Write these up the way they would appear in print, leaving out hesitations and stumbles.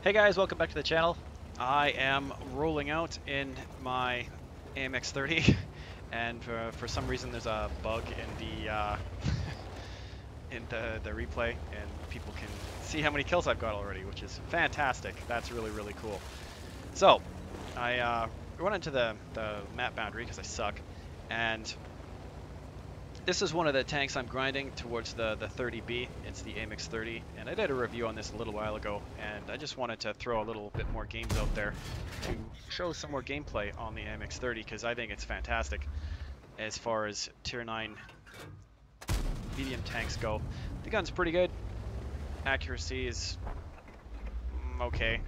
Hey guys, welcome back to the channel. I am rolling out in my AMX 30 and for some reason there's a bug in the the replay and people can see how many kills I've got already, which is fantastic. That's really cool. So I run into the map boundary because I suck, and this is one of the tanks I'm grinding towards the 30B. It's the AMX 30, and I did a review on this a little while ago, and I just wanted to throw a little bit more games out there to show some more gameplay on the AMX 30, because I think it's fantastic as far as tier 9 medium tanks go. The gun's pretty good. Accuracy is okay.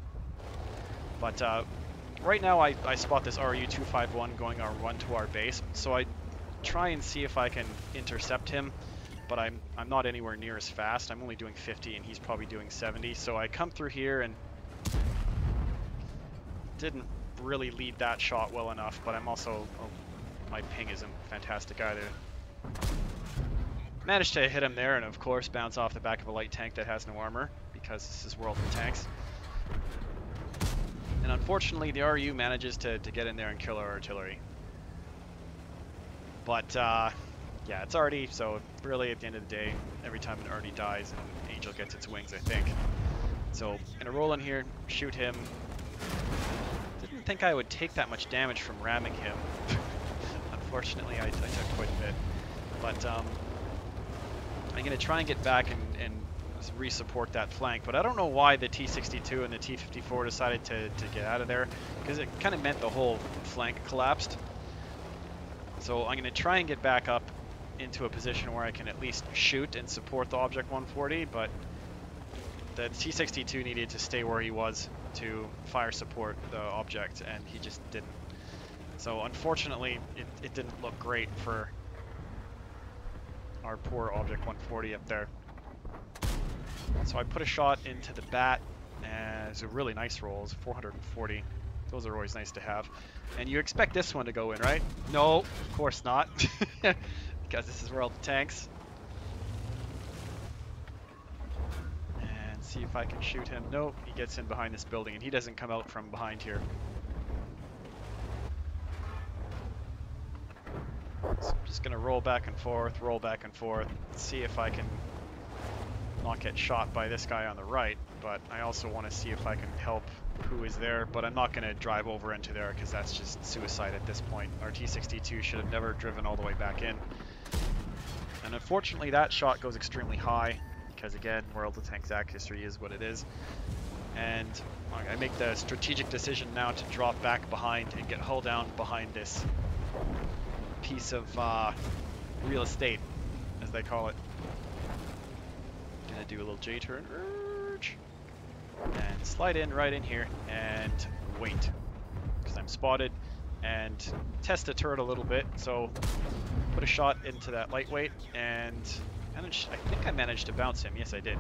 But right now I spot this RU-251 going R1 to our base, so I try and see if I can intercept him, but I'm not anywhere near as fast. I'm only doing 50 and he's probably doing 70, so I come through here and didn't really lead that shot well enough, but I'm also, my ping isn't fantastic either. Managed to hit him there and of course bounce off the back of a light tank that has no armor, because this is World of Tanks. And unfortunately the RU manages to get in there and kill our artillery. But yeah, it's arty, so really at the end of the day, every time an arty dies, an angel gets its wings, I think. So I'm gonna roll in here, shoot him. Didn't think I would take that much damage from ramming him. Unfortunately, I took quite a bit. But I'm gonna try and get back and re-support that flank. But I don't know why the T-62 and the T-54 decided to get out of there, because it kind of meant the whole flank collapsed. So I'm going to try and get back up into a position where I can at least shoot and support the Object 140, but the T-62 needed to stay where he was to fire support the object, and he just didn't. So unfortunately, it didn't look great for our poor Object 140 up there. So I put a shot into the bat, and it's a really nice roll. It's 440. Those are always nice to have. And you expect this one to go in, right? No, of course not. Because this is World of Tanks. And see if I can shoot him. Nope, he gets in behind this building and he doesn't come out from behind here. So I'm just gonna roll back and forth, see if I can not get shot by this guy on the right, but I also want to see if I can help who is there, but I'm not going to drive over into there because that's just suicide at this point. Our T-62 should have never driven all the way back in. And unfortunately that shot goes extremely high because again, World of Tanks accuracy is what it is. And I make the strategic decision now to drop back behind and get hull down behind this piece of real estate, as they call it. Gonna do a little J-turn and slide in right in here and wait because I'm spotted, and test the turret a little bit. So put a shot into that lightweight and I think I managed to bounce him. Yes, I did.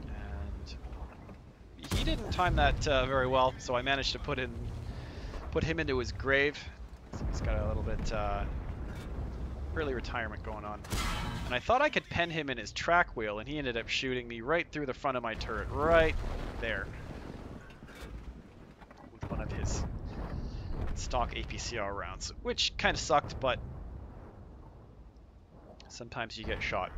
And he didn't time that very well, so I managed to put him into his grave. So he's got a little bit early retirement going on. And I thought I could pen him in his track wheel, and he ended up shooting me right through the front of my turret, right there, with one of his stock APCR rounds, which kind of sucked, but sometimes you get shot.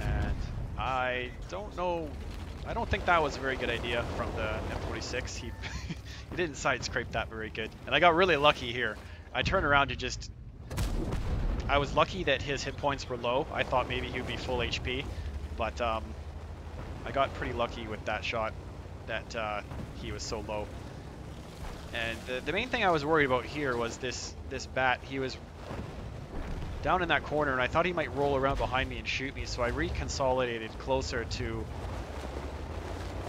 And I don't think that was a very good idea from the M46. He didn't side scrape that very good, and I got really lucky here. I turned around to just... I was lucky that his hit points were low. I thought maybe he would be full HP, but I got pretty lucky with that shot that he was so low. And the main thing I was worried about here was this bat. He was down in that corner, and I thought he might roll around behind me and shoot me, so I reconsolidated closer to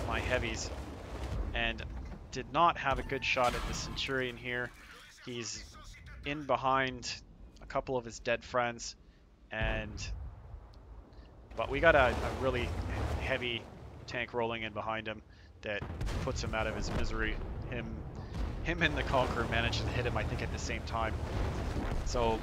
my heavies and did not have a good shot at the Centurion here. He's in behind a couple of his dead friends, but we got a really heavy tank rolling in behind him that puts him out of his misery. Him and the Conqueror managed to hit him, I think, at the same time. So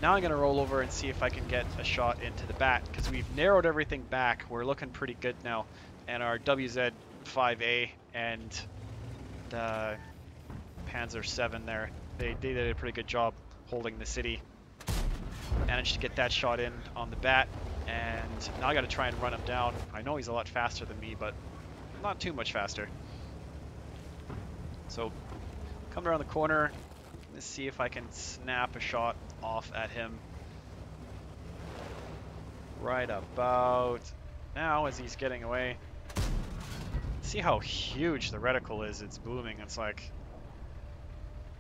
Now I'm going to roll over and see if I can get a shot into the bat, because we've narrowed everything back. We're looking pretty good now. And our WZ5A and the Panzer 7 there, they did a pretty good job holding the city. Managed to get that shot in on the bat, and now I got to try and run him down. I know he's a lot faster than me, but not too much faster. So, come around the corner. Let's see if I can snap a shot off at him. Right about now as he's getting away. See how huge the reticle is. It's booming. It's like,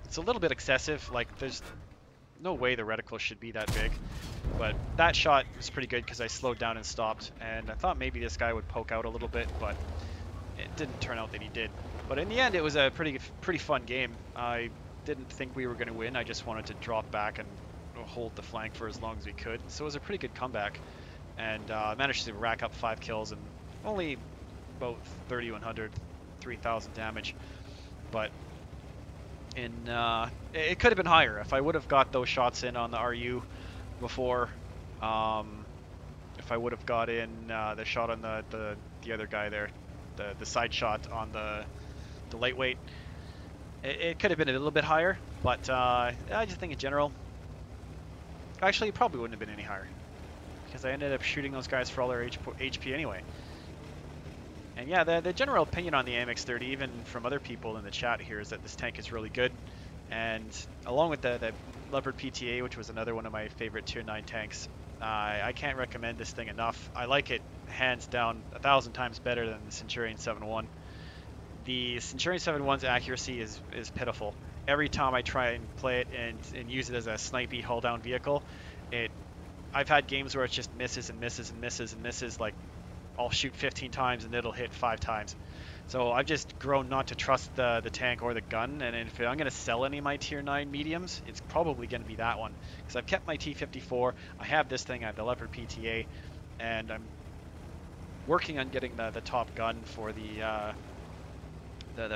it's a little bit excessive. Like, there's no way the reticle should be that big. But that shot was pretty good because I slowed down and stopped. And I thought maybe this guy would poke out a little bit, but it didn't turn out that he did. But in the end, it was a pretty fun game. I didn't think we were going to win. I just wanted to drop back and hold the flank for as long as we could. So it was a pretty good comeback. And I managed to rack up 5 kills and only about 3,100, 3,000 damage. But it could have been higher if I would have got those shots in on the RU before. If I would have got in the shot on the other guy there, the side shot on the lightweight, it could have been a little bit higher. But I just think in general, actually, it probably wouldn't have been any higher, because I ended up shooting those guys for all their HP anyway. And yeah, the general opinion on the AMX 30, even from other people in the chat here, is that this tank is really good. And along with the Leopard PTA, which was another one of my favorite Tier 9 tanks, I can't recommend this thing enough. I like it hands down 1,000 times better than the Centurion 7.1. The Centurion 7.1's accuracy is pitiful. Every time I try and play it and use it as a snipey hull-down vehicle, I've had games where it just misses and misses and misses and misses. Like, I'll shoot 15 times and it'll hit 5 times. So I've just grown not to trust the tank or the gun, and if I'm going to sell any of my Tier 9 mediums, it's probably going to be that one. Because I've kept my T-54, I have this thing, I have the Leopard PTA, and I'm working on getting the top gun for the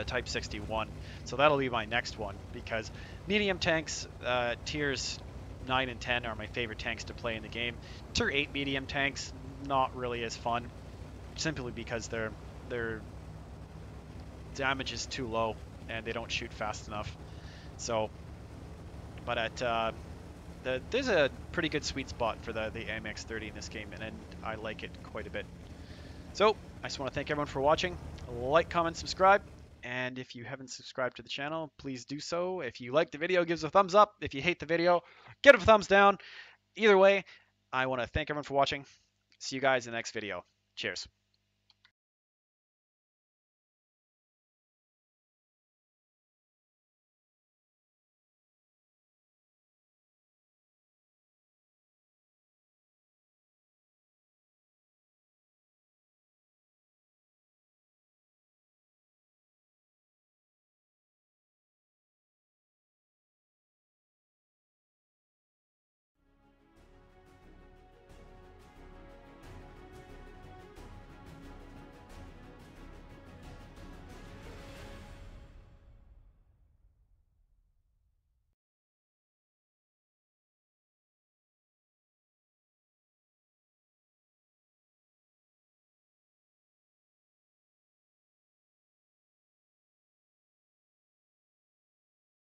Type 61. So that'll be my next one, because medium tanks, Tiers 9 and 10 are my favorite tanks to play in the game. Tier 8 medium tanks, not really as fun, simply because their damage is too low and they don't shoot fast enough. So, but there's a pretty good sweet spot for the AMX 30 in this game, and I like it quite a bit. So I just want to thank everyone for watching. Like, comment, subscribe, and if you haven't subscribed to the channel, please do so. If you like the video, give us a thumbs up. If you hate the video, give it a thumbs down. Either way, I want to thank everyone for watching. See you guys in the next video. Cheers.